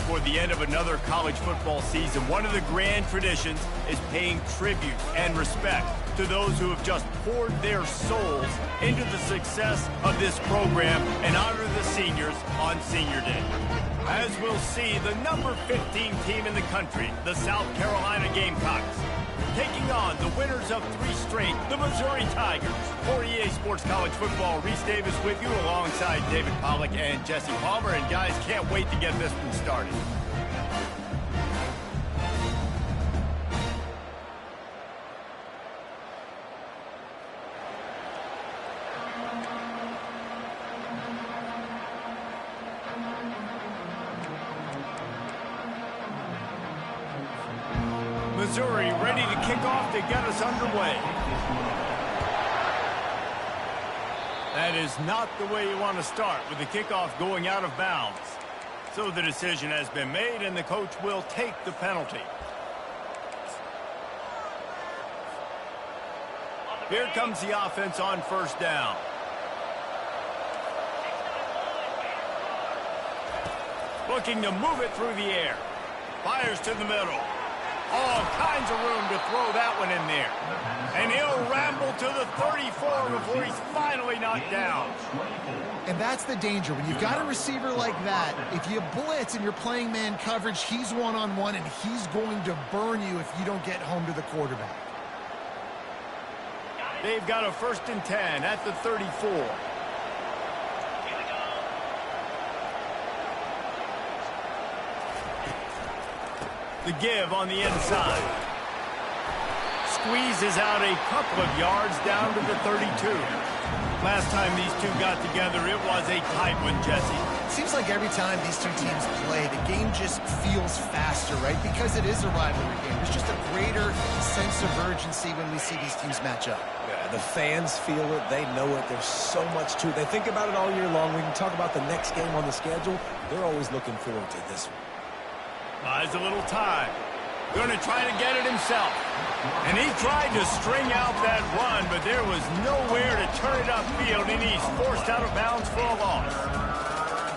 toward the end of another college football season, one of the grand traditions is paying tribute and respect to those who have just poured their souls into the success of this program and honor the seniors on Senior Day. As we'll see, the number 15 team in the country, the South Carolina Gamecocks, taking on the winners of 3 straight, the Missouri Tigers. For EA Sports College Football, Reese Davis with you alongside David Pollack and Jesse Palmer. And guys, can't wait to get this one started. Missouri ready to kick off to get us underway. That is not the way you want to start, with the kickoff going out of bounds. So the decision has been made, and the coach will take the penalty. Here comes the offense on first down. Looking to move it through the air. Fires to the middle. All kinds of room to throw that one in there. And he'll ramble to the 34 before he's finally knocked down. And that's the danger. When you've got a receiver like that, if you blitz and you're playing man coverage, he's one-on-one, and he's going to burn you if you don't get home to the quarterback. They've got a 1st and 10 at the 34. The give on the inside. Squeezes out a couple of yards down to the 32. Last time these two got together, it was a tight one, Jesse. Seems like every time these two teams play, the game just feels faster, right? Because it is a rivalry game. There's just a greater sense of urgency when we see these teams match up. Yeah, the fans feel it. They know it. There's so much to it. They think about it all year long. We can talk about the next game on the schedule. They're always looking forward to this one. Buys a little time. Going to try to get it himself. And he tried to string out that run, but there was nowhere to turn it upfield, and he's forced out of bounds for a loss.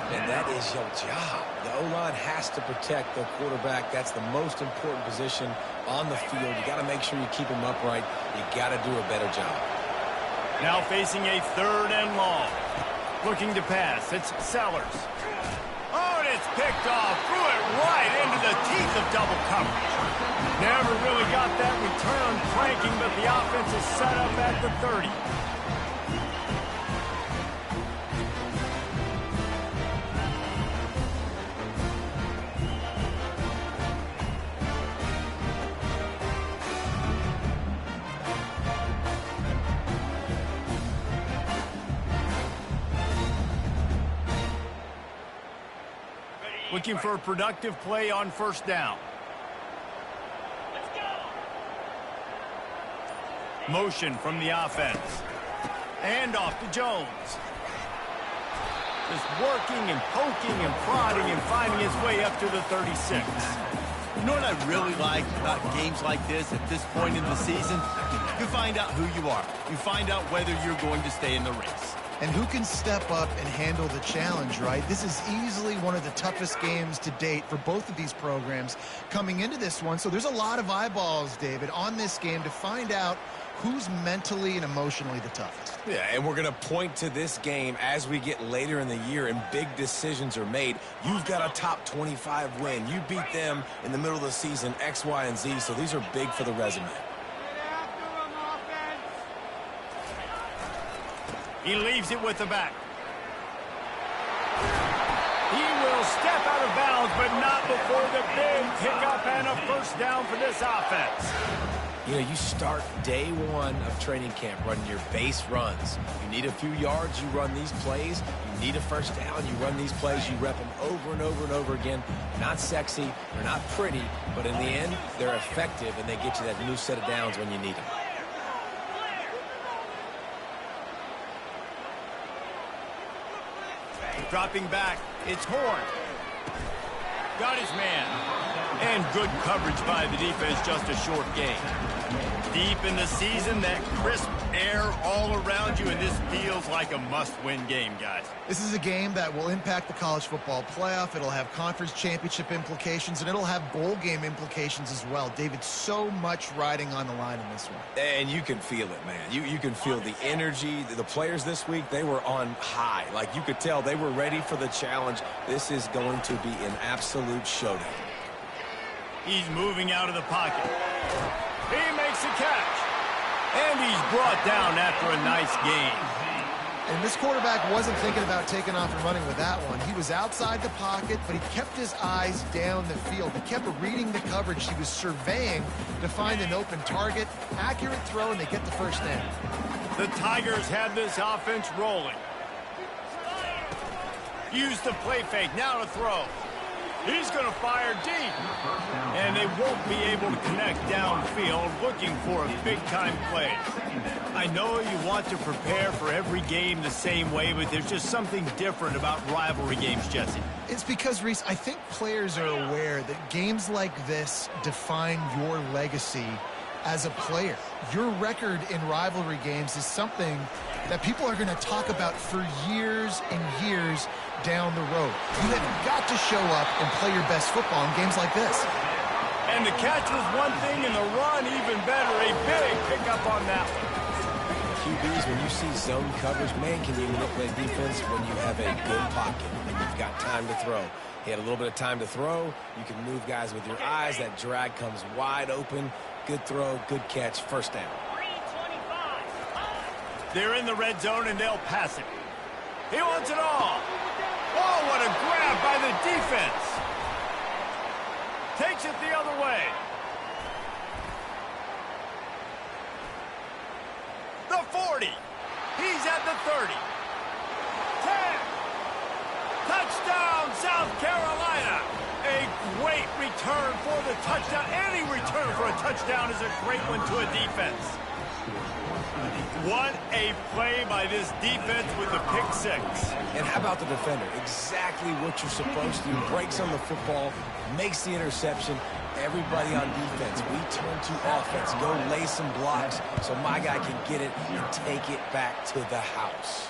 And that is your job. The O-line has to protect the quarterback. That's the most important position on the field. You got to make sure you keep him upright. You got to do a better job. Now facing a 3rd and long. Looking to pass. It's Sellers. Oh, and it's picked off. Threw it right into the teeth of double coverage. Never really got that return cranking, but the offense is set up at the 30. Looking for a productive play on 1st down. Motion from the offense. And off to Jones. Just working and poking and prodding and finding his way up to the 36. You know what I really like about games like this at this point in the season? You find out who you are. You find out whether you're going to stay in the race. And who can step up and handle the challenge, right? This is easily one of the toughest games to date for both of these programs coming into this one. So there's a lot of eyeballs, David, on this game to find out who's mentally and emotionally the toughest. Yeah, and we're going to point to this game as we get later in the year and big decisions are made. You've got a top 25 win. You beat them in the middle of the season, X, Y, and Z, so these are big for the resume. He leaves it with the back. He will step out of bounds, but not before the big pickup and a 1st down for this offense. You know, you start day 1 of training camp running your base runs. You need a few yards, you run these plays. You need a 1st down, you run these plays. You rep them over and over and over again. Not sexy, they're not pretty, but in the end, they're effective, and they get you that new set of downs when you need them. Dropping back, it's Horn. Got his man. And good coverage by the defense, just a short gain. deep in the season, that crisp air all around you, and this feels like a must-win game, guys. This is a game that will impact the college football playoff. It'll have conference championship implications, and it'll have bowl game implications as well. David, so much riding on the line in this one. And you can feel it, man. You can feel the energy. The players this week, they were on high. Like, you could tell they were ready for the challenge. This is going to be an absolute showdown. He's moving out of the pocket. He makes a catch. And he's brought down after a nice gain. And this quarterback wasn't thinking about taking off and running with that one. He was outside the pocket, but he kept his eyes down the field. He kept reading the coverage. He was surveying to find an open target. Accurate throw, and they get the first down. The Tigers have this offense rolling. Use the play fake. Now to throw. He's going to fire deep. And they won't be able to connect downfield, looking for a big-time play. I know you want to prepare for every game the same way, but there's just something different about rivalry games, Jesse. It's because, Reese, I think players are aware that games like this define your legacy as a player. Your record in rivalry games is something that people are going to talk about for years and years down the road. You have got to show up and play your best football in games like this. And the catch was one thing, and the run even better. A big pickup on that one. QBs, when you see zone coverage, man, can you manipulate defense when you have a good pocket and you've got time to throw. He had a little bit of time to throw. You can move guys with your eyes. That drag comes wide open. Good throw, good catch, first down. They're in the red zone, and they'll pass it. He wants it all. Oh, what a grab by the defense. Takes it the other way. The 40. He's at the 30. 10. Touchdown, South Carolina. A great return for the touchdown. Any return for a touchdown is a great one to a defense. What a play by this defense with the pick six. And how about the defender? Exactly what you're supposed to do. Breaks on the football, makes the interception. Everybody on defense, we turn to offense. Go lay some blocks so my guy can get it and take it back to the house.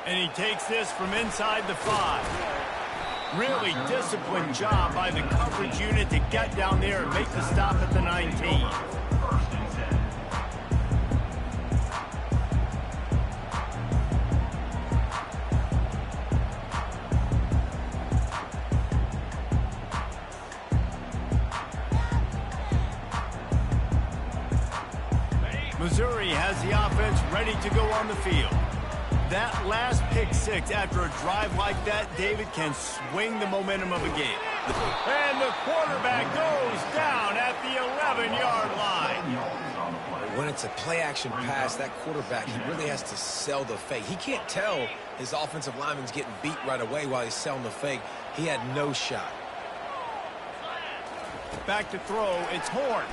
And he takes this from inside the 5. Really disciplined job by the coverage unit to get down there and make the stop at the 19. Missouri has the offense ready to go on the field. That last pick six after a drive like that, David, can swing the momentum of a game. And the quarterback goes down at the 11-yard line. When it's a play-action pass, that quarterback, he really has to sell the fake. He can't tell his offensive lineman's getting beat right away while he's selling the fake. He had no shot. Back to throw, it's Horn.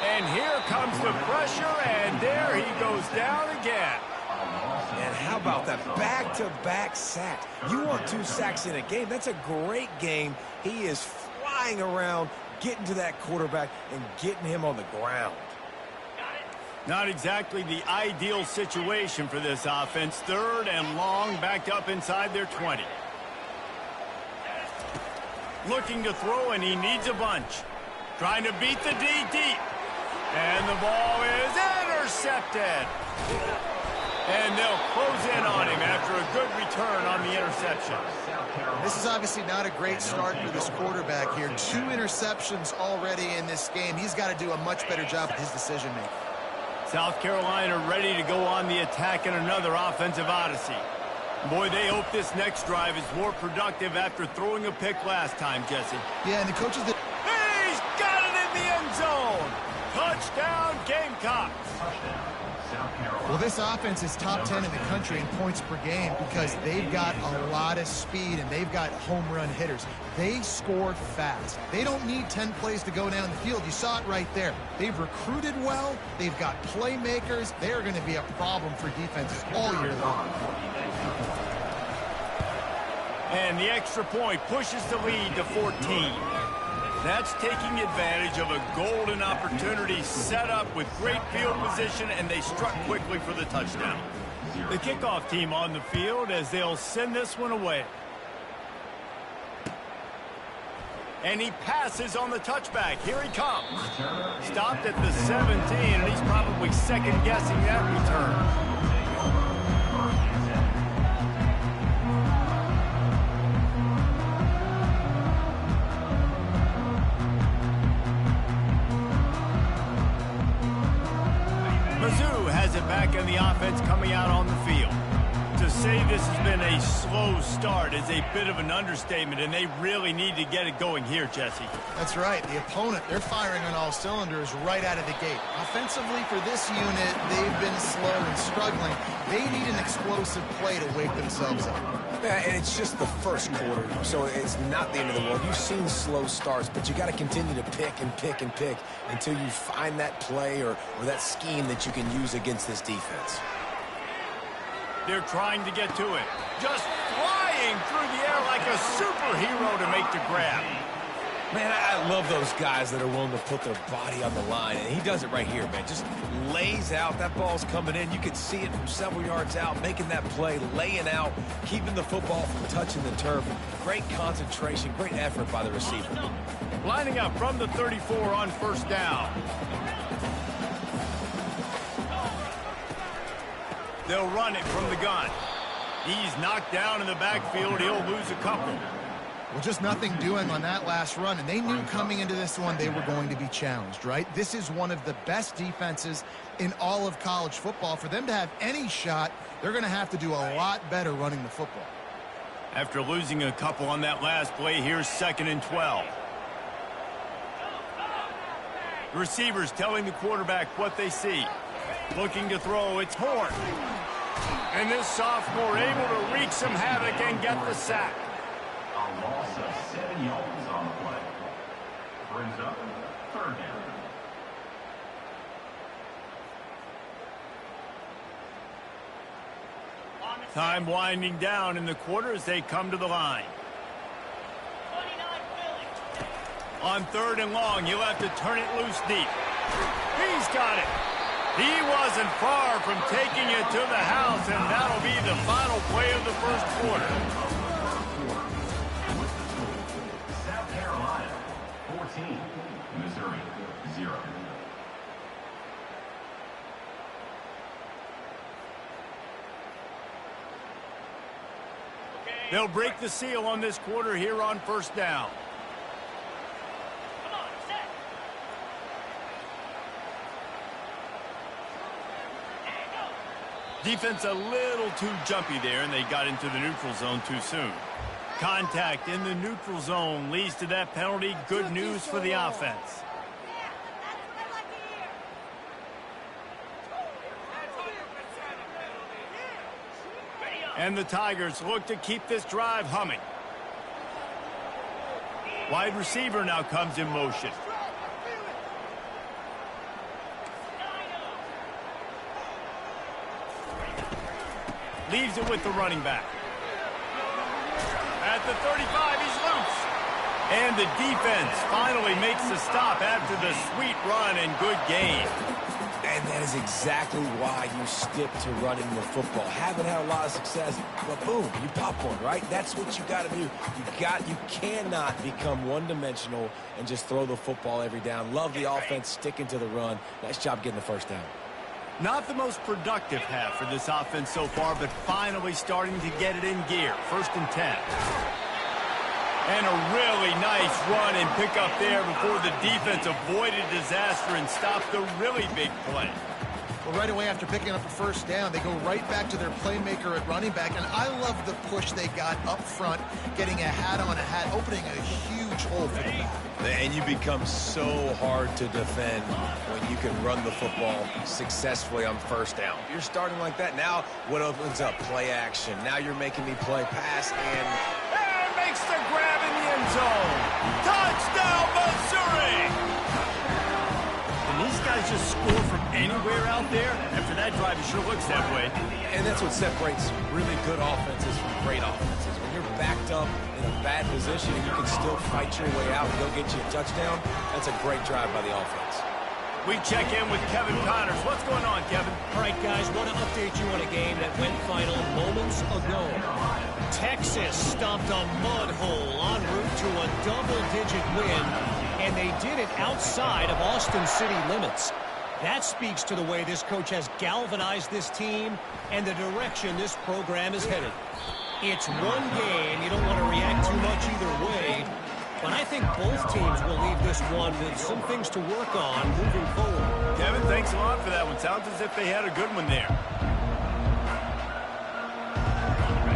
And here comes the pressure, and there he goes down again. And how about that back-to-back sacks? You want 2 sacks in a game. That's a great game. He is flying around, getting to that quarterback and getting him on the ground. Not exactly the ideal situation for this offense. 3rd and long, backed up inside their 20. Looking to throw, and he needs a bunch. Trying to beat the D deep. And the ball is intercepted. And they'll close in on him after a good return on the interception. This is obviously not a great start for this quarterback here. 2 interceptions already in this game. He's got to do a much better job with his decision-making. South Carolina ready to go on the attack in another offensive odyssey. Boy, they hope this next drive is more productive after throwing a pick last time, Jesse. Yeah, and the coaches... He's got it in the end zone. Touchdown, Gamecocks. Well, this offense is top 10 in the country in points per game because they've got a lot of speed and they've got home run hitters. They score fast. They don't need 10 plays to go down the field. You saw it right there. They've recruited well. They've got playmakers. They're going to be a problem for defenses all year long. And the extra point pushes the lead to 14. That's taking advantage of a golden opportunity set up with great field position, and they struck quickly for the touchdown. The kickoff team on the field as they'll send this one away. And he passes on the touchback. Here he comes. Stopped at the 17, and he's probably second-guessing that return. Mizzou has it back in the offense coming out on the field. To say this has been a slow start is a bit of an understatement, and they really need to get it going here, Jesse. That's right. The opponent, they're firing on all cylinders right out of the gate. Offensively for this unit, they've been slow and struggling. They need an explosive play to wake themselves up. Yeah, and it's just the first quarter, so it's not the end of the world. You've seen slow starts, but you got to continue to pick and pick and pick until you find that play or that scheme that you can use against this defense. They're trying to get to it. Just flying through the air like a superhero to make the grab. Man, I love those guys that are willing to put their body on the line, and he does it right here, man. Just lays out. That ball's coming in. You can see it from several yards out, making that play, laying out, keeping the football from touching the turf. Great concentration, great effort by the receiver. Lining up from the 34 on first down. They'll run it from the gun. He's knocked down in the backfield. He'll lose a couple. Well, just nothing doing on that last run, and they knew coming into this one they were going to be challenged, right? This is one of the best defenses in all of college football. For them to have any shot, they're going to have to do a lot better running the football. After losing a couple on that last play, here's 2nd and 12. The receivers telling the quarterback what they see. Looking to throw, it's Horn. And this sophomore able to wreak some havoc and get the sack. A loss of 7 yards on the play. Brings up 3rd down. Time winding down in the quarter as they come to the line. On 3rd and long, he'll have to turn it loose deep. He's got it. He wasn't far from taking it to the house, and that'll be the final play of the first quarter. South Carolina, 14. Missouri, 0. They'll break the seal on this quarter here on first down. Defense a little too jumpy there, and they got into the neutral zone too soon. Contact in the neutral zone leads to that penalty. Good news for the offense. And the Tigers look to keep this drive humming. Wide receiver now comes in motion. Leaves it with the running back. At the 35, he's loose. And the defense finally makes the stop after the sweet run and good gain. And that is exactly why you stick to running the football. Haven't had a lot of success, but boom, you pop one, right? That's what you got to do. You cannot become one-dimensional and just throw the football every down. Love the offense sticking to the run. Nice job getting the first down. Not the most productive half for this offense so far, but finally starting to get it in gear. 1st and 10. And a really nice run and pick up there before the defense avoided disaster and stopped the really big play. Well, right away after picking up a first down, they go right back to their playmaker at running back, and I love the push they got up front, getting a hat on a hat, opening a huge hole for the back. And you become so hard to defend when you can run the football successfully on first down. You're starting like that. Now what opens up? Play action. Now you're making me play pass and makes the grab in the end zone. Touchdown, Missouri! Can these guys just score from anywhere out there? After that drive, it sure looks that way. And that's what separates really good offenses from great offenses. When you're backed up in a bad position and you can still fight your way out and go get you a touchdown, that's a great drive by the offense. We check in with Kevin Connors. What's going on, Kevin? All right, guys, want to update you on a game that went final moments ago. Texas stomped a mud hole en route to a double-digit win, and they did it outside of Austin City limits. That speaks to the way this coach has galvanized this team and the direction this program is headed. It's one game. You don't want to react too much either way, but I think both teams will leave this one with some things to work on moving forward. Kevin, thanks a lot for that one. Sounds as if they had a good one there.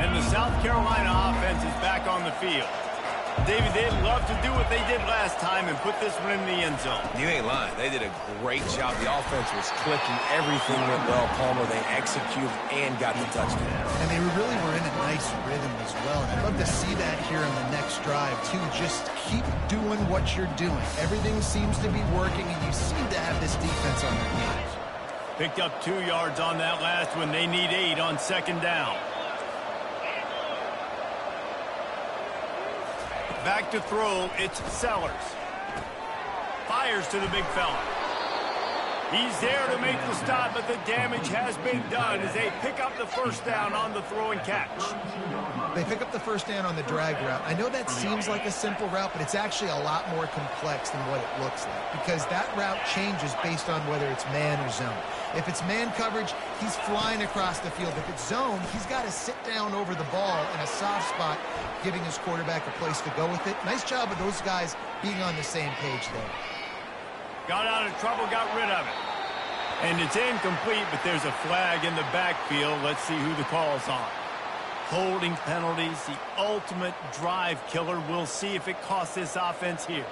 And the South Carolina offense is back on the field. David, they'd love to do what they did last time and put this one in the end zone. You ain't lying. They did a great job. The offense was clicking. Everything went well. Palmer, they executed and got the touchdown. And they really were in a nice rhythm as well. And I'd love to see that here on the next drive, too. Just keep doing what you're doing. Everything seems to be working, and you seem to have this defense on their heels. Picked up 2 yards on that last one. They need 8 on second down. Back to throw, it's Sellers. Fires to the big fella. He's there to make the stop, but the damage has been done as they pick up the first down on the throw and catch. They pick up the first down on the drag route. I know that seems like a simple route, but it's actually a lot more complex than what it looks like, because that route changes based on whether it's man or zone. If it's man coverage, he's flying across the field. If it's zone, he's got to sit down over the ball in a soft spot, giving his quarterback a place to go with it. Nice job of those guys being on the same page there. Got out of trouble, got rid of it. And it's incomplete, but there's a flag in the backfield. Let's see who the call's on. Holding penalties, the ultimate drive killer. We'll see if it costs this offense here.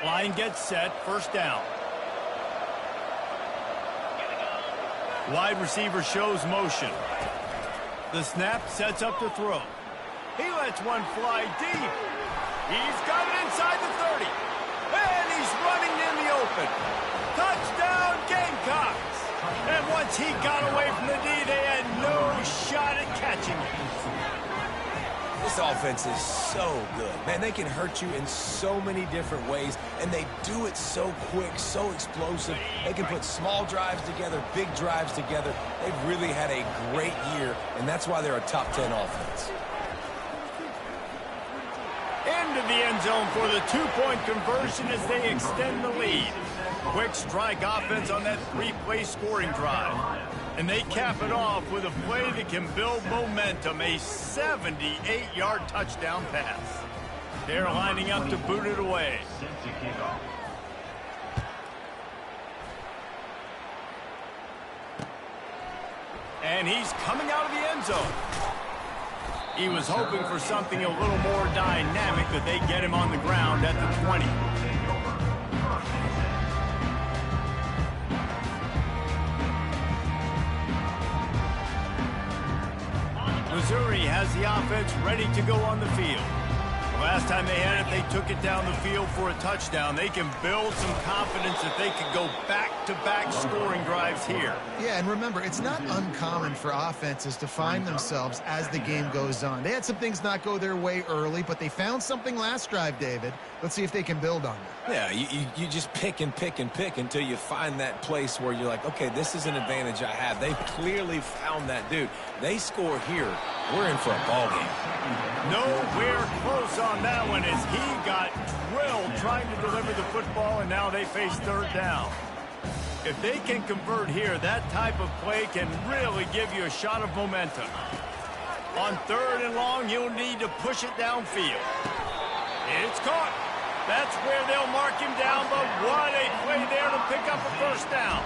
Line gets set, first down. Wide receiver shows motion. The snap sets up the throw. He lets one fly deep. He's got it inside the 30. And he's running in the open. Touchdown, Gamecocks. And once he got away from the D, they had no shot at catching it. This offense is so good. Man, they can hurt you in so many different ways, and they do it so quick, so explosive. They can put small drives together, big drives together. They've really had a great year, and that's why they're a top 10 offense. Into the end zone for the two-point conversion as they extend the lead. Quick strike offense on that three-play scoring drive. And they cap it off with a play that can build momentum, a 78-yard touchdown pass. They're lining up to boot it away. And he's coming out of the end zone. He was hoping for something a little more dynamic, but they get him on the ground at the 20. Missouri has the offense ready to go on the field. Last time they had it, they took it down the field for a touchdown. They can build some confidence that they could go back-to-back scoring drives here. Yeah, and remember, it's not uncommon for offenses to find themselves as the game goes on. They had some things not go their way early, but they found something last drive, David. Let's see if they can build on it. Yeah, you just pick and pick and pick until you find that place where you're like, okay, this is an advantage I have. They've clearly found that, dude. They score here, we're in for a ball game. Nowhere close on that one as he got drilled trying to deliver the football, and now they face third down. If they can convert here, that type of play can really give you a shot of momentum. On third and long, you'll need to push it downfield. It's caught. That's where they'll mark him down, but what a play there to pick up a first down.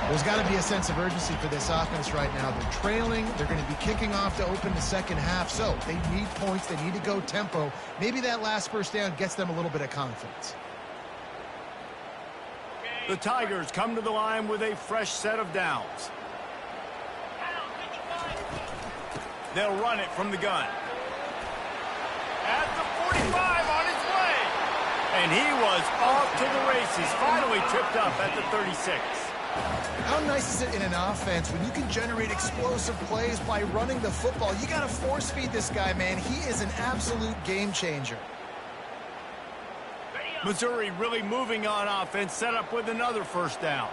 There's got to be a sense of urgency for this offense right now. They're trailing. They're going to be kicking off to open the second half, so they need points. They need to go tempo. Maybe that last first down gets them a little bit of confidence. The Tigers come to the line with a fresh set of downs. They'll run it from the gun. At the 45 on its way. And he was off to the races, finally tripped up at the 36. How nice is it in an offense when you can generate explosive plays by running the football? You got to force feed this guy, man. He is an absolute game changer. Missouri really moving on offense, set up with another first down.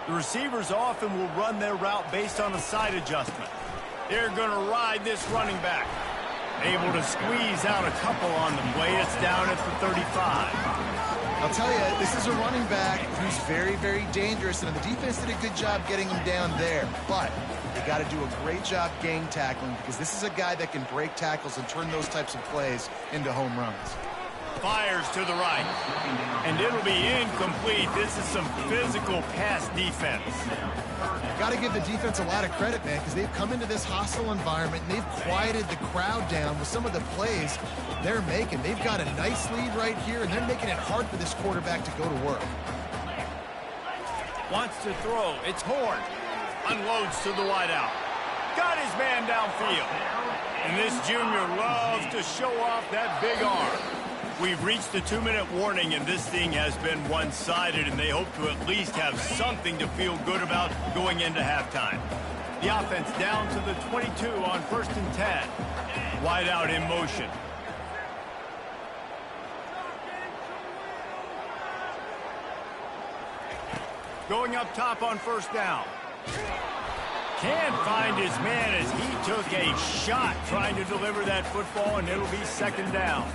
The receivers often will run their route based on a side adjustment. They're going to ride this running back. Able to squeeze out a couple on the play. It's down at the 35. I'll tell you, this is a running back who's very, very dangerous, and the defense did a good job getting him down there. But they got to do a great job gang tackling, because this is a guy that can break tackles and turn those types of plays into home runs. Fires to the right, and it'll be incomplete. This is some physical pass defense. Got to give the defense a lot of credit, man, because they've come into this hostile environment and they've quieted the crowd down with some of the plays they're making. They've got a nice lead right here, and they're making it hard for this quarterback to go to work. Wants to throw. It's Horn. Unloads to the wideout. Got his man downfield. And this junior loves to show off that big arm. We've reached the 2-minute warning, and this thing has been one-sided, and they hope to at least have something to feel good about going into halftime. The offense down to the 22 on 1st and 10. Wide out in motion. Going up top on 1st down. Can't find his man as he took a shot trying to deliver that football, and it'll be 2nd down.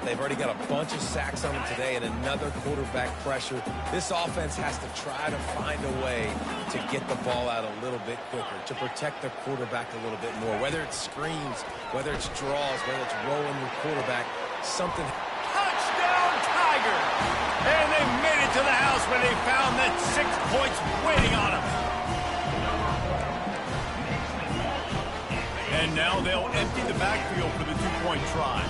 They've already got a bunch of sacks on them today and another quarterback pressure. This offense has to try to find a way to get the ball out a little bit quicker, to protect the quarterback a little bit more, whether it's screens, whether it's draws, whether it's rolling your quarterback, something. Touchdown, Tiger! And they made it to the house when they found that 6 points waiting on them. And now they'll empty the backfield for the 2-point try.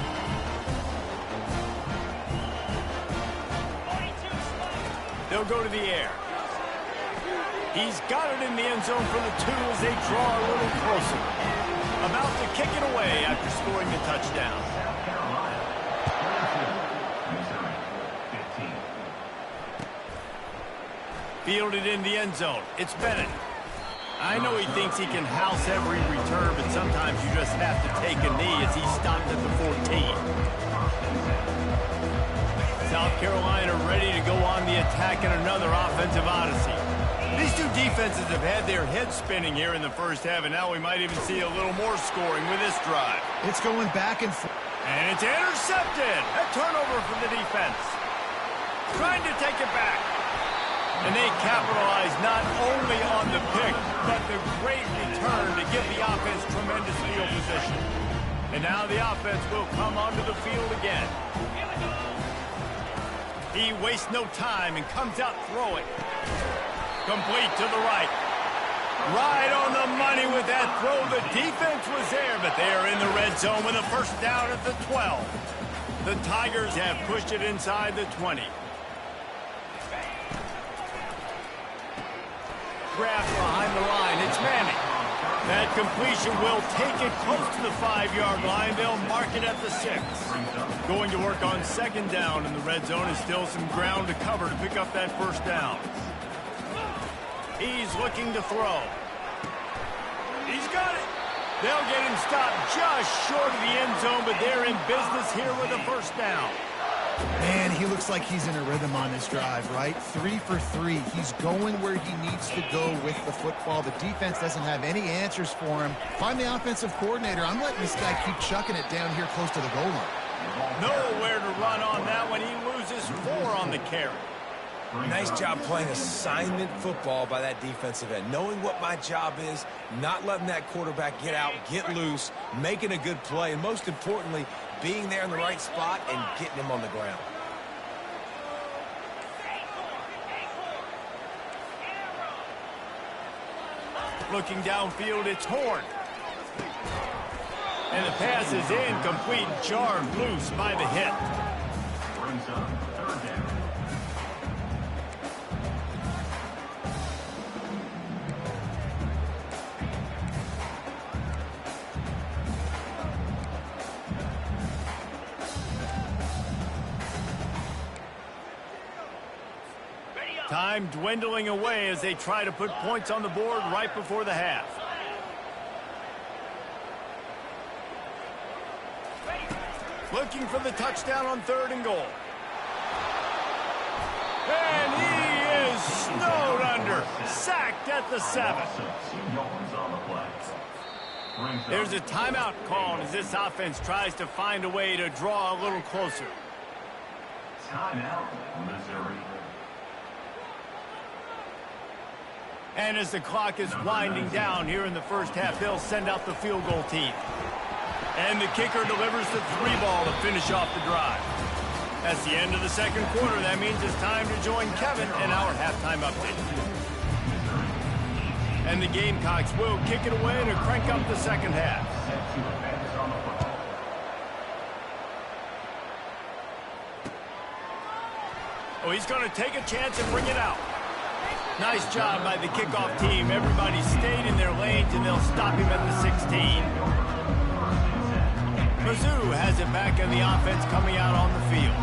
They'll go to the air. He's got it in the end zone for the 2 as they draw a little closer. About to kick it away after scoring the touchdown. Fielded in the end zone. It's Bennett. I know he thinks he can house every return, but sometimes you just have to take a knee as he stopped at the 14. South Carolina ready to go on the attack in another offensive odyssey. These two defenses have had their heads spinning here in the first half, and now we might even see a little more scoring with this drive. It's going back and forth. And it's intercepted. A turnover from the defense. Trying to take it back. And they capitalize not only on the pick, but the great return to give the offense tremendous field position. And now the offense will come onto the field again. He wastes no time and comes out throwing. Complete to the right. Right on the money with that throw. The defense was there, but they are in the red zone with a first down at the 12. The Tigers have pushed it inside the 20. Grabbed behind the line. It's Manning. That completion will take it close to the 5-yard line. They'll mark it at the 6. Going to work on 2nd down in the red zone is still some ground to cover to pick up that first down. He's looking to throw. He's got it. They'll get him stopped just short of the end zone, but they're in business here with a first down. Man, he looks like he's in a rhythm on this drive, right? 3 for 3. He's going where he needs to go with the football. The defense doesn't have any answers for him. If I'm the offensive coordinator, I'm letting this guy keep chucking it down here close to the goal line. Nowhere to run on that when he loses 4 on the carry. Nice job playing assignment football by that defensive end. Knowing what my job is, not letting that quarterback get out, get loose, making a good play, and most importantly, being there in the right spot and getting him on the ground. Looking downfield, it's Horn. And the pass is incomplete, jarred loose by the hit. Brings up 3rd down. Time dwindling away as they try to put points on the board right before the half. Looking for the touchdown on 3rd and goal. And he is snowed under. Sacked at the 7. There's a timeout called as this offense tries to find a way to draw a little closer. Timeout, Missouri. And as the clock is winding down here in the first half, they'll send out the field goal team. And the kicker delivers the 3-ball to finish off the drive. That's the end of the second quarter. That means it's time to join Kevin in our halftime update. And the Gamecocks will kick it away to crank up the second half. Oh, he's going to take a chance and bring it out. Nice job by the kickoff team. Everybody stayed in their lanes, and they'll stop him at the 16. Mizzou has it back in the offense coming out on the field.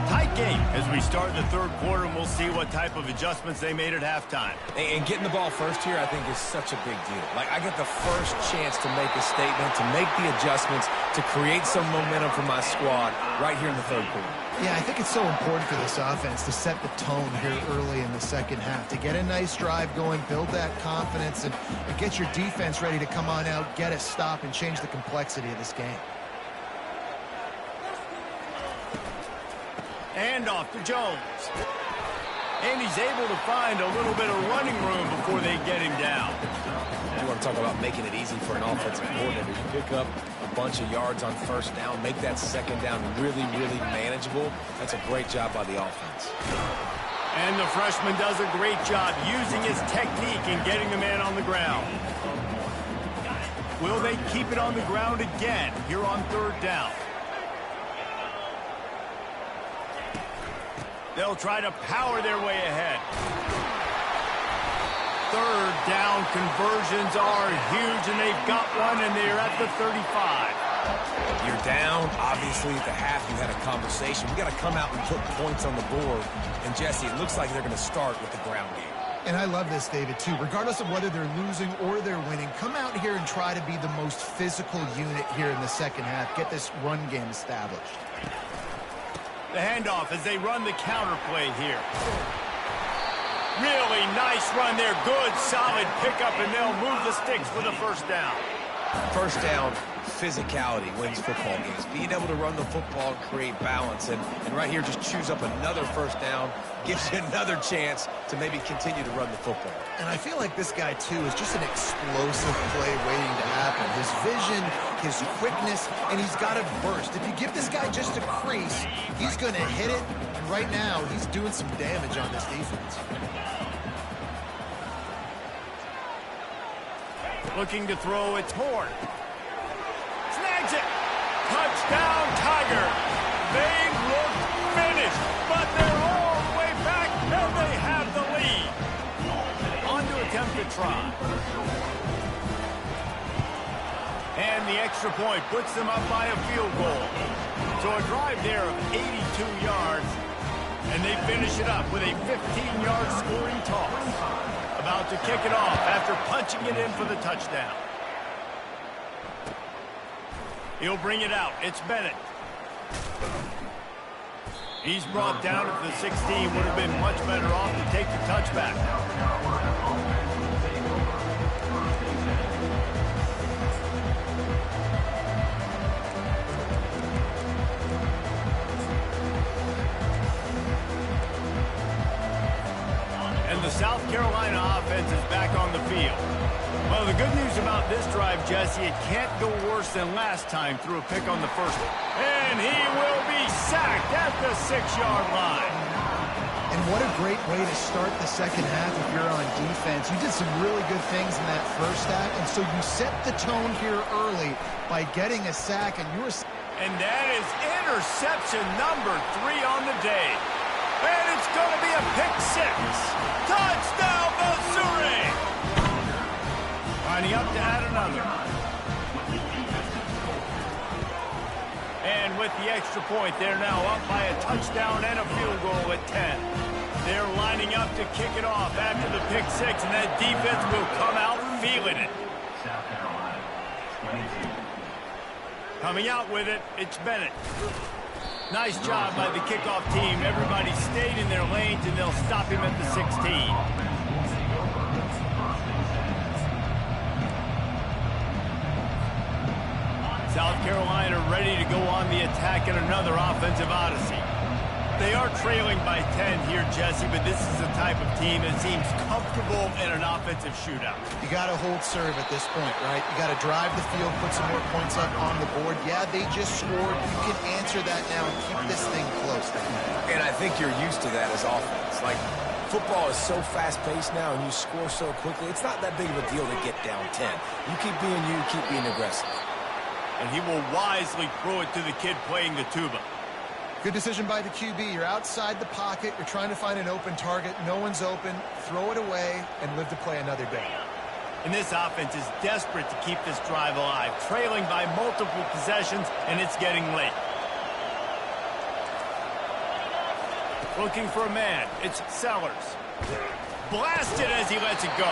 Tight game as we start the third quarter, and we'll see what type of adjustments they made at halftime. And getting the ball first here, I think, is such a big deal. Like, I get the first chance to make a statement, to make the adjustments, to create some momentum for my squad right here in the third quarter. Yeah, I think it's so important for this offense to set the tone here early in the second half, to get a nice drive going, build that confidence, and get your defense ready to come on out, get a stop, and change the complexity of this game. And off to Jones. And he's able to find a little bit of running room before they get him down. You want to talk about making it easy for an offensive coordinator. You pick up a bunch of yards on first down, make that second down really, really manageable. That's a great job by the offense. And the freshman does a great job using his technique and getting the man on the ground. Will they keep it on the ground again here on 3rd down? They'll try to power their way ahead. 3rd down conversions are huge, and they've got one, and they're at the 35. You're down. Obviously, at the half, you had a conversation. We got to come out and put points on the board. And, Jesse, it looks like they're going to start with the ground game. And I love this, David, too. Regardless of whether they're losing or they're winning, come out here and try to be the most physical unit here in the second half. Get this run game established. The handoff as they run the counter play here. Really nice run there. Good, solid pickup, and they'll move the sticks for the first down. First down, physicality wins football games. Being able to run the football and create balance. And right here, just choose up another first down. Gives you another chance to maybe continue to run the football. And I feel like this guy, too, is just an explosive play waiting to happen. His vision, his quickness, and he's got a burst. If you give this guy just a crease, he's going to hit it. And right now, he's doing some damage on this defense. Looking to throw, it's Horn. Snags it. Touchdown, Tiger. They look finished, but they're all the way back, and they have the lead. On to attempt to try. And the extra point puts them up by a field goal. So a drive there of 82 yards, and they finish it up with a 15-yard scoring toss. About to kick it off after punching it in for the touchdown. He'll bring it out. It's Bennett. He's brought down at the 16. Would have been much better off to take the touchback. And the South Carolina offense is back on the field. Well, the good news about this drive, Jesse, it can't go worse than last time through a pick on the first. And he will be sacked at the 6-yard line. And what a great way to start the second half if you're on defense. You did some really good things in that first half, and so you set the tone here early by getting a sack. And that is interception number 3 on the day. And it's going to be a pick 6. Touchdown, Missouri! Lining up to add another. And with the extra point, they're now up by a touchdown and a field goal at 10. They're lining up to kick it off after the pick six, and that defense will come out feeling it. South Carolina, 22. Coming out with it, it's Bennett. Nice job by the kickoff team. Everybody stayed in their lanes, and they'll stop him at the 16. South Carolina ready to go on the attack in another offensive odyssey. They are trailing by 10 here, Jesse, but this is the type of team that seems comfortable in an offensive shootout. You got to hold serve at this point, right? You got to drive the field, put some more points up on the board. Yeah, they just scored. You can answer that now and keep this thing close. And I think you're used to that as offense. Like, football is so fast-paced now, and you score so quickly. It's not that big of a deal to get down 10. You keep being you, keep being aggressive. And he will wisely throw it to the kid playing the tuba. Good decision by the QB. You're outside the pocket. You're trying to find an open target. No one's open. Throw it away and live to play another day. And this offense is desperate to keep this drive alive, trailing by multiple possessions, and it's getting late. Looking for a man. It's Sellers. Blasted as he lets it go.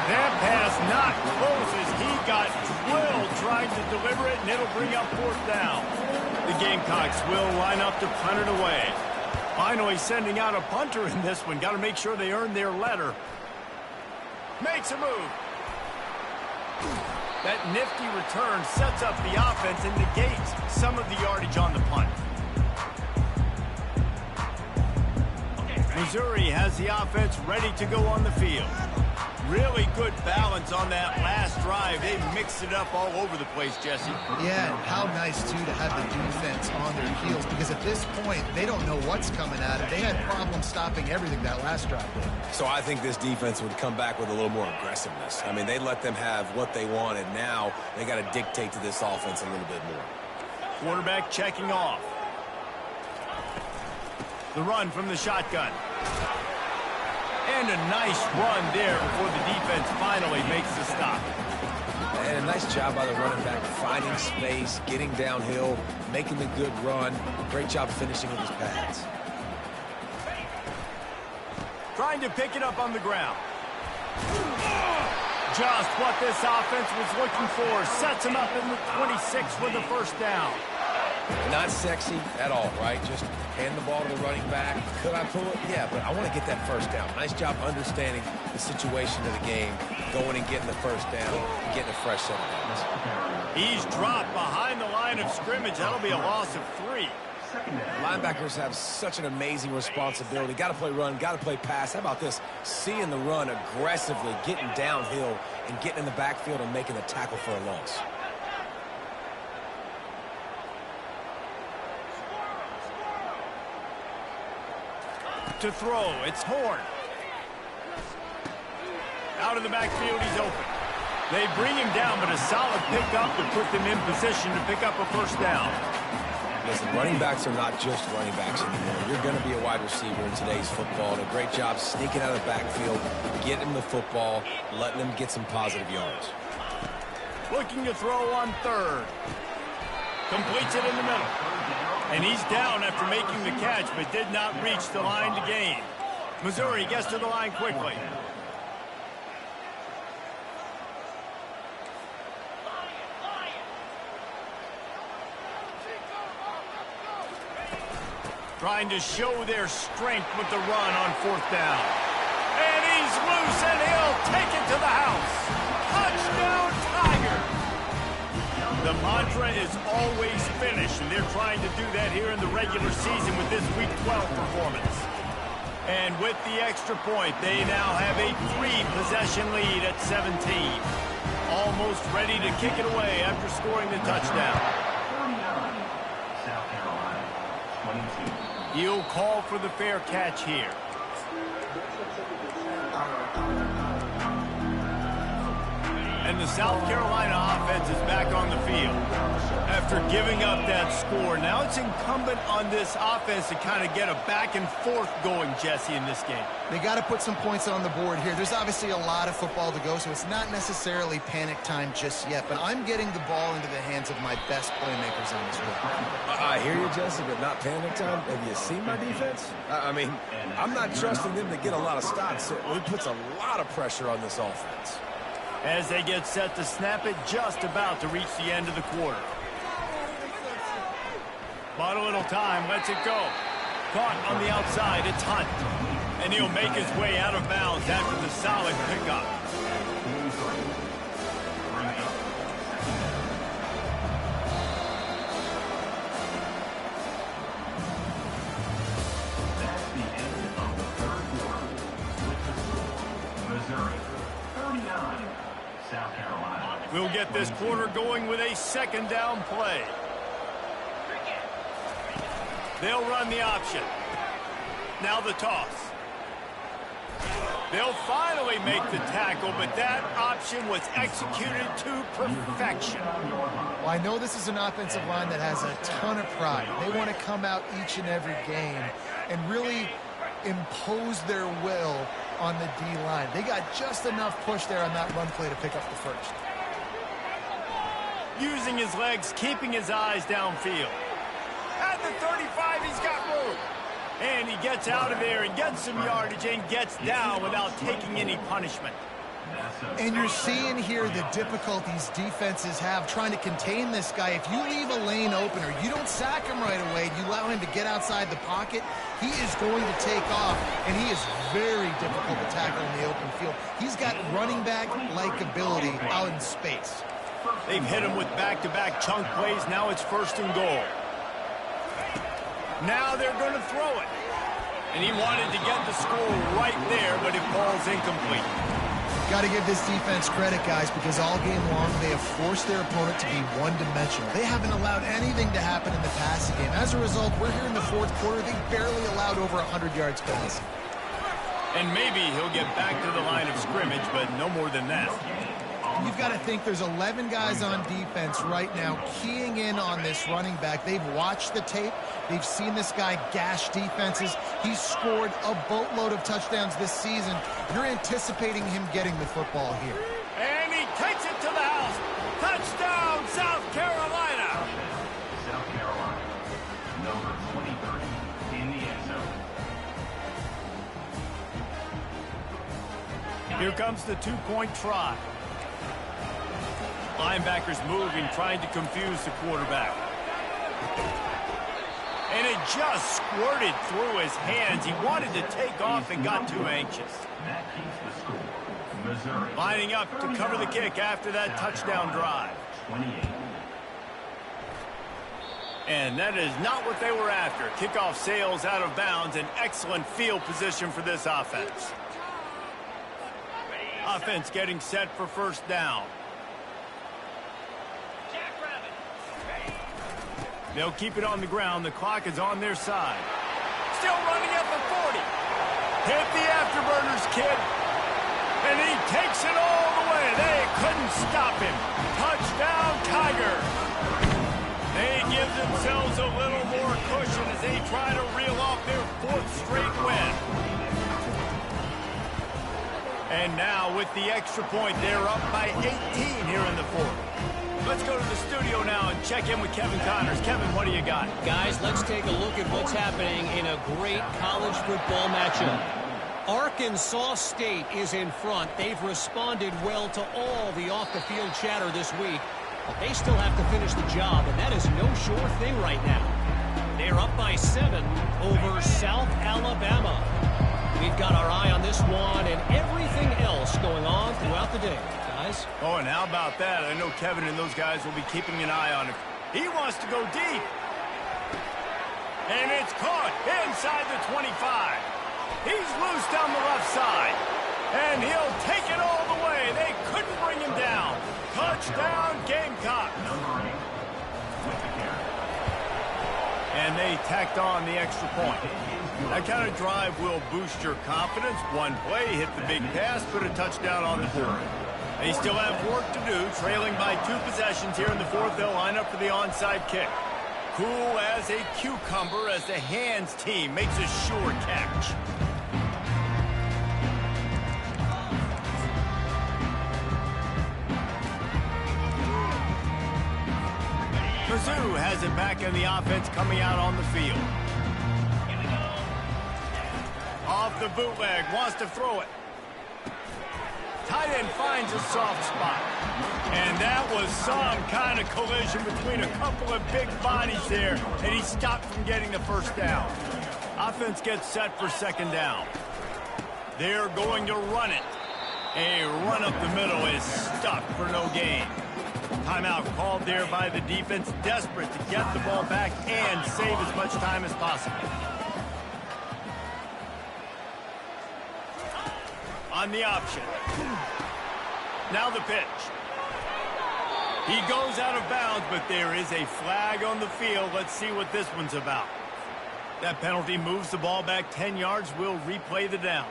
That pass not close as he got drilled trying to deliver it, and it'll bring up fourth down. The Gamecocks will line up to punt it away. Finally sending out a punter in this one. Got to make sure they earn their letter. Makes a move. That nifty return sets up the offense and negates some of the yardage on the punt. Missouri has the offense ready to go on the field. Really good balance on that last drive. They mixed it up all over the place, Jesse. Yeah, and how nice, too, to have the defense on their heels, because at this point, they don't know what's coming at them. They had problems stopping everything that last drive did. So I think this defense would come back with a little more aggressiveness. I mean, they let them have what they wanted. Now they got to dictate to this offense a little bit more. Quarterback checking off. The run from the shotgun. And a nice run there before the defense finally makes the stop. And a nice job by the running back, finding space, getting downhill, making the good run. Great job finishing with his pads. Trying to pick it up on the ground. Just what this offense was looking for. Sets him up in the 26 for the first down. Not sexy at all, right? Just hand the ball to the running back. Could I pull it? Yeah, but I want to get that first down. Nice job understanding the situation of the game, going and getting the first down, and getting a fresh set of downs. He's dropped behind the line of scrimmage. That'll be a loss of 3. Linebackers have such an amazing responsibility. Got to play run, got to play pass. How about this? Seeing the run aggressively, getting downhill, and getting in the backfield and making the tackle for a loss. To throw, it's Horn. Out of the backfield, he's open. They bring him down, but a solid pickup to put them in position to pick up a first down. Listen, running backs are not just running backs anymore. You're going to be a wide receiver in today's football, and a great job sneaking out of the backfield, getting the football, letting them get some positive yards. Looking to throw on third. Completes it in the middle. And he's down after making the catch, but did not reach the line to gain. Missouri gets to the line quickly. Trying to show their strength with the run on fourth down. And he's loose, and he'll take it to the house. Touchdown, Tigers! The mantra is always finish, and they're trying to do that here in the regular season with this Week 12 performance. And with the extra point, they now have a 3-possession lead at 17. Almost ready to kick it away after scoring the touchdown. 49, South Carolina, 22. He'll call for the fair catch here. And the South Carolina offense is back on the field. At After giving up that score, now it's incumbent on this offense to kind of get a back and forth going, Jesse, in this game. They got to put some points on the board here. There's obviously a lot of football to go, so it's not necessarily panic time just yet, but I'm getting the ball into the hands of my best playmakers on this field. I hear you, Jesse, but not panic time. Have you seen my defense? I mean, I'm not trusting them to get a lot of stops, so it puts a lot of pressure on this offense. As they get set to snap it, just about to reach the end of the quarter. But a little time, lets it go. Caught on the outside, it's Hunt. And he'll make his way out of bounds after the solid pickup. That's the end of the third quarter. With the score, Missouri 39, South Carolina. We'll get this quarter going with a second down play. They'll run the option. Now the toss. They'll finally make the tackle, but that option was executed to perfection. Well, I know this is an offensive line that has a ton of pride. They want to come out each and every game and really impose their will on the D-line. They got just enough push there on that run play to pick up the first. Using his legs, keeping his eyes downfield. At the 35, he's got room. And he gets out of there and gets some yardage and gets down without taking any punishment. And you're seeing here the difficulties defenses have trying to contain this guy. If you leave a lane open or you don't sack him right away, you allow him to get outside the pocket, he is going to take off, and he is very difficult to tackle in the open field. He's got running back-like ability out in space. They've hit him with back-to-back chunk plays. Now it's first and goal. Now they're going to throw it. And he wanted to get the score right there, but it falls incomplete. Got to give this defense credit, guys, because all game long they have forced their opponent to be one-dimensional. They haven't allowed anything to happen in the passing game. As a result, we're here in the fourth quarter. They barely allowed over 100 yards passing. And maybe he'll get back to the line of scrimmage, but no more than that. You've got to think there's 11 guys on defense right now keying in on this running back. They've watched the tape. They've seen this guy gash defenses. He's scored a boatload of touchdowns this season. You're anticipating him getting the football here. And he takes it to the house. Touchdown, South Carolina. South Carolina, number 23 in the end zone. Here comes the two-point try. Linebackers moving, trying to confuse the quarterback. And it just squirted through his hands. He wanted to take off and got too anxious. That keeps the score. Missouri Lining up to cover the kick after that touchdown drive. 28. And that is not what they were after. Kickoff sails out of bounds. An excellent field position for this offense. Offense getting set for first down. They'll keep it on the ground. The clock is on their side. Still running at the 40. Hit the afterburners, kid. And he takes it all the way. They couldn't stop him. Touchdown, Tiger. They give themselves a little more cushion as they try to reel off their fourth straight win. And now with the extra point, they're up by 18 here in the fourth. Let's go to the studio now and check in with Kevin Connors. Kevin, what do you got? Guys, let's take a look at what's happening in a great college football matchup. Arkansas State is in front. They've responded well to all the off-the-field chatter this week. But they still have to finish the job, and that is no sure thing right now. They're up by 7 over South Alabama. We've got our eye on this one and everything else going on throughout the day. Guys? Oh, and how about that? I know Kevin and those guys will be keeping an eye on it. He wants to go deep. And it's caught inside the 25. He's loose down the left side. And he'll take it all the way. They couldn't bring him down. Touchdown, Gamecock. And they tacked on the extra point. That kind of drive will boost your confidence. One play, hit the big pass, put a touchdown on the board. They still have work to do, trailing by 2 possessions here in the fourth. They'll line up for the onside kick. Cool as a cucumber as the hands team makes a sure catch. Mizzou has it back in the offense coming out on the field. Off the bootleg, wants to throw it. Tight end finds a soft spot. And that was some kind of collision between a couple of big bodies there, and he stopped from getting the first down. Offense gets set for second down. They're going to run it. A run up the middle is stuck for no gain. Timeout called there by the defense, desperate to get the ball back and save as much time as possible. On the option. Now the pitch. He goes out of bounds, but there is a flag on the field. Let's see what this one's about. That penalty moves the ball back 10 yards. We'll replay the down.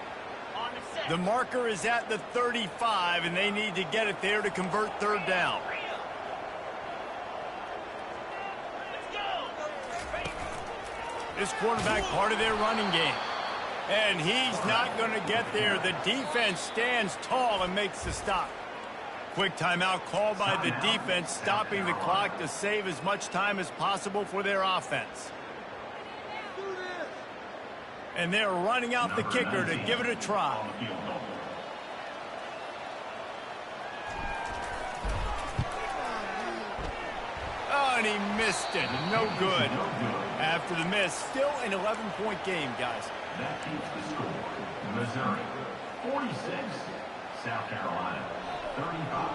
The marker is at the 35, and they need to get it there to convert third down. This quarterback part of their running game. And he's not going to get there. The defense stands tall and makes the stop. Quick timeout called by the defense, stopping the clock to save as much time as possible for their offense. And they're running out the kicker to give it a try. Oh, and he missed it. No good. After the miss, still an 11-point game, guys. That keeps the score. Missouri, 46. South Carolina, 35.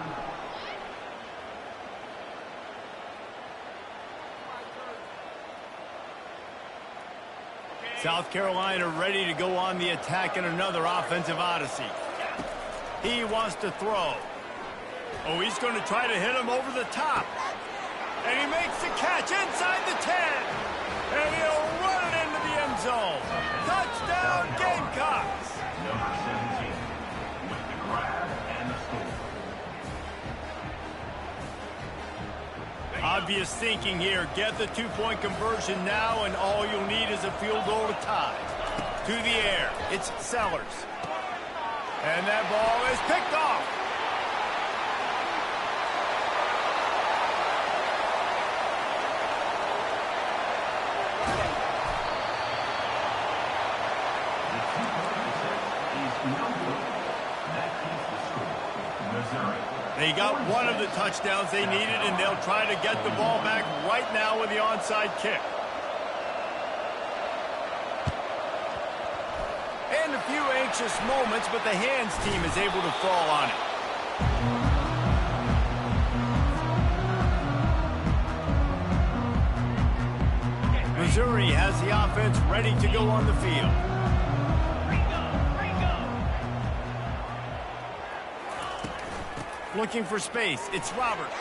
South Carolina ready to go on the attack in another offensive odyssey. He wants to throw. Oh, he's going to try to hit him over the top. And he makes the catch inside the 10. And he'll run it into the end zone. Touchdown, Gamecocks. Number 17 with the grab and the score. Obvious thinking here. Get the two-point conversion now, and all you'll need is a field goal to tie. To the air. It's Sellers. And that ball is picked off. They got one of the touchdowns they needed, and they'll try to get the ball back right now with the onside kick. And a few anxious moments, but the hands team is able to fall on it. Missouri has the offense ready to go on the field. Looking for space. It's Roberts.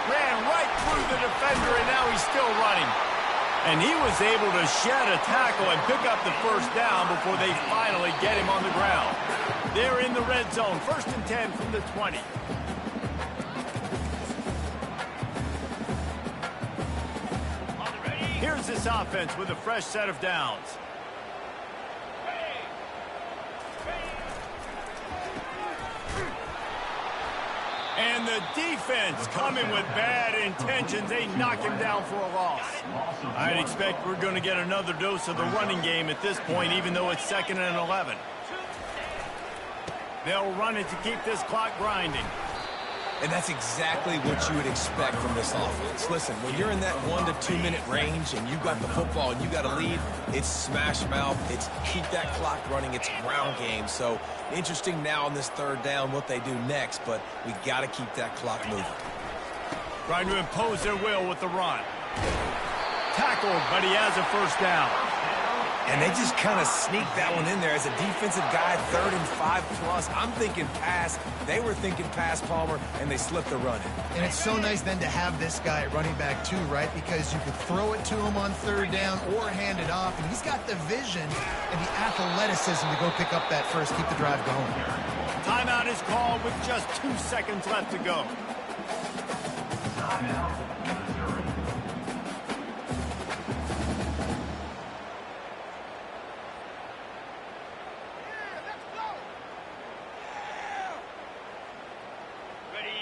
Ran right through the defender, and now he's still running. And he was able to shed a tackle and pick up the first down before they finally get him on the ground. They're in the red zone. 1st and 10 from the 20. Here's this offense with a fresh set of downs. And the defense coming with bad intentions. They knock him down for a loss. I'd expect we're going to get another dose of the running game at this point, even though it's 2nd and 11. They'll run it to keep this clock grinding. And that's exactly what you would expect from this offense. Listen, when you're in that 1 to 2 minute range and you got the football and you got a lead, it's smash mouth, it's keep that clock running, it's ground game. So interesting now on this 3rd down what they do next, but we got to keep that clock moving. Trying to impose their will with the run. Tackled, but he has a first down. And they just kind of sneaked that one in there as a defensive guy, 3rd and 5+. I'm thinking pass. They were thinking pass, Palmer, and they slipped the run in. And it's so nice then to have this guy at running back too, right? Because you could throw it to him on 3rd down or hand it off, and he's got the vision and the athleticism to go pick up that first, keep the drive going. Timeout is called with just 2 seconds left to go. Timeout, Missouri.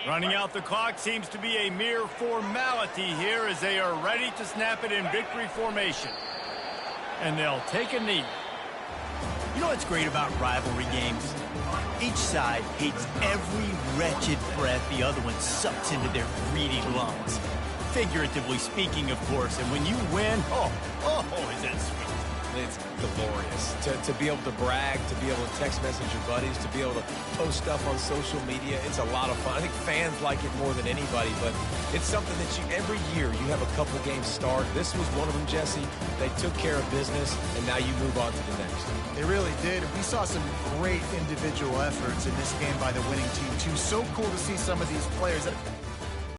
Running out the clock seems to be a mere formality here as they are ready to snap it in victory formation. And they'll take a knee. You know what's great about rivalry games? Each side hates every wretched breath the other one sucks into their greedy lungs. Figuratively speaking, of course, and when you win, is that sweet. It's glorious to be able to brag, to be able to text message your buddies, to be able to post stuff on social media. It's a lot of fun. I think fans like it more than anybody, but it's something that every year you have a couple games start. This was one of them, Jesse. They took care of business, and now you move on to the next. They really did. We saw some great individual efforts in this game by the winning team, too. So cool to see some of these players that